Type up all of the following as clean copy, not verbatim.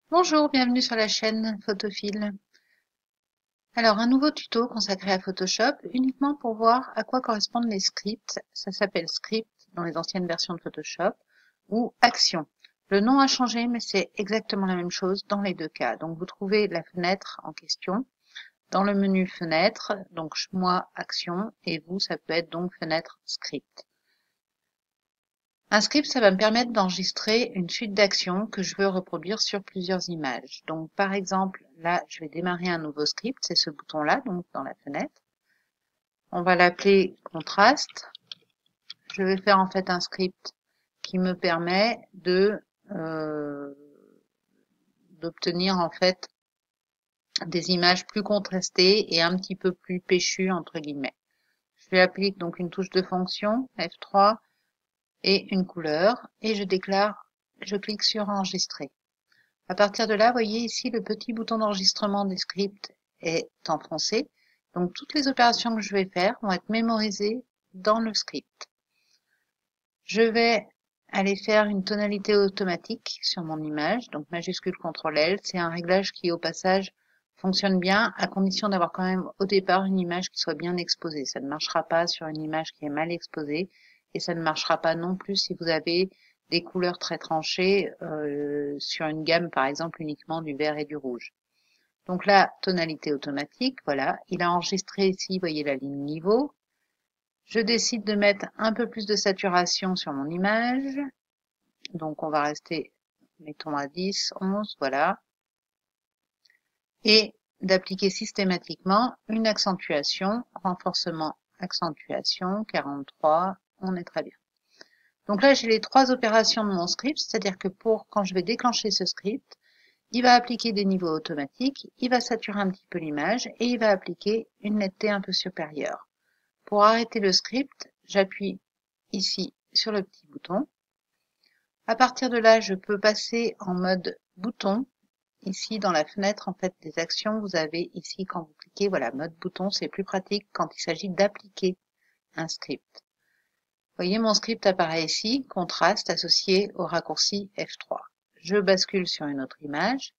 Bonjour, bienvenue sur la chaîne Photophile. Alors, un nouveau tuto consacré à Photoshop, uniquement pour voir à quoi correspondent les scripts. Ça s'appelle script dans les anciennes versions de Photoshop ou action. Le nom a changé, mais c'est exactement la même chose dans les deux cas. Donc, vous trouvez la fenêtre en question dans le menu fenêtre, donc moi action, et vous, ça peut être donc fenêtre script. Un script, ça va me permettre d'enregistrer une suite d'actions que je veux reproduire sur plusieurs images. Donc, par exemple, là, je vais démarrer un nouveau script, c'est ce bouton-là, donc dans la fenêtre. On va l'appeler contraste. Je vais faire en fait un script qui me permet d'obtenir en fait des images plus contrastées et un petit peu plus péchues entre guillemets. Je lui applique donc une touche de fonction, F3, et une couleur, et je clique sur enregistrer. À partir de là, vous voyez ici le petit bouton d'enregistrement des scripts est enfoncé. Donc toutes les opérations que je vais faire vont être mémorisées dans le script. Je vais aller faire une tonalité automatique sur mon image, donc majuscule CTRL L. C'est un réglage qui au passage fonctionne bien à condition d'avoir quand même au départ une image qui soit bien exposée. Ça ne marchera pas sur une image qui est mal exposée et ça ne marchera pas non plus si vous avez des couleurs très tranchées sur une gamme par exemple uniquement du vert et du rouge. Donc là, tonalité automatique, voilà, il a enregistré ici, vous voyez la ligne niveau. Je décide de mettre un peu plus de saturation sur mon image. Donc on va rester, mettons à 10, 11, voilà. Et d'appliquer systématiquement une accentuation, renforcement, accentuation, 43, on est très bien. Donc là, j'ai les trois opérations de mon script, c'est-à-dire que quand je vais déclencher ce script, il va appliquer des niveaux automatiques, il va saturer un petit peu l'image et il va appliquer une netteté un peu supérieure. Pour arrêter le script, j'appuie ici sur le petit bouton. À partir de là, je peux passer en mode bouton. Ici, dans la fenêtre en fait des actions, vous avez ici, quand vous cliquez, voilà, mode bouton, c'est plus pratique quand il s'agit d'appliquer un script. Vous voyez, mon script apparaît ici, contraste associé au raccourci F3. Je bascule sur une autre image.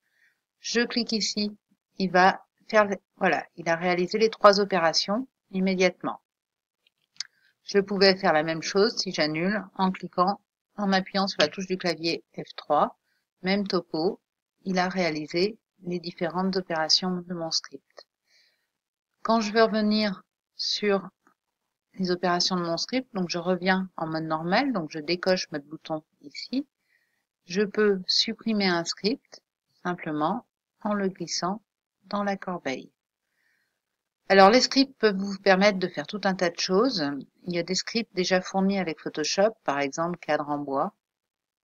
Je clique ici, il va faire, voilà, il a réalisé les trois opérations immédiatement. Je pouvais faire la même chose si j'annule en appuyant sur la touche du clavier F3. Même topo, il a réalisé les différentes opérations de mon script. Quand je veux revenir sur les opérations de mon script, donc je reviens en mode normal, donc je décoche mode bouton ici. Je peux supprimer un script simplement en le glissant dans la corbeille. Alors les scripts peuvent vous permettre de faire tout un tas de choses. Il y a des scripts déjà fournis avec Photoshop, par exemple cadre en bois.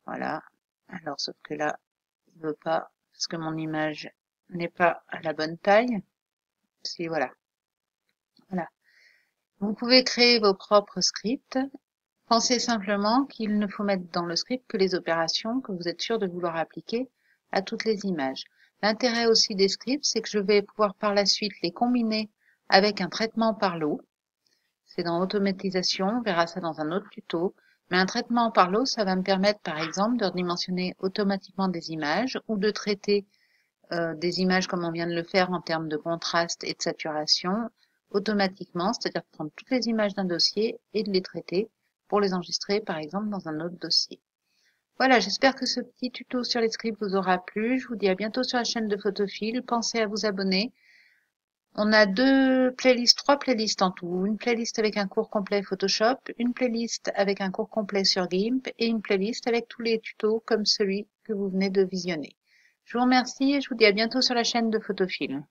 Voilà. Alors sauf que là, il veut pas parce que mon image n'est pas à la bonne taille. Si voilà. Voilà. Vous pouvez créer vos propres scripts. Pensez simplement qu'il ne faut mettre dans le script que les opérations que vous êtes sûr de vouloir appliquer à toutes les images. L'intérêt aussi des scripts, c'est que je vais pouvoir par la suite les combiner avec un traitement par l'eau. C'est dans automatisation, on verra ça dans un autre tuto. Mais un traitement par l'eau, ça va me permettre par exemple de redimensionner automatiquement des images ou de traiter des images comme on vient de le faire en termes de contraste et de saturation automatiquement, c'est-à-dire prendre toutes les images d'un dossier et de les traiter pour les enregistrer par exemple dans un autre dossier. Voilà, j'espère que ce petit tuto sur les scripts vous aura plu. Je vous dis à bientôt sur la chaîne de Photophile. Pensez à vous abonner. On a trois playlists en tout. Une playlist avec un cours complet Photoshop, une playlist avec un cours complet sur GIMP et une playlist avec tous les tutos comme celui que vous venez de visionner. Je vous remercie et je vous dis à bientôt sur la chaîne de Photophile.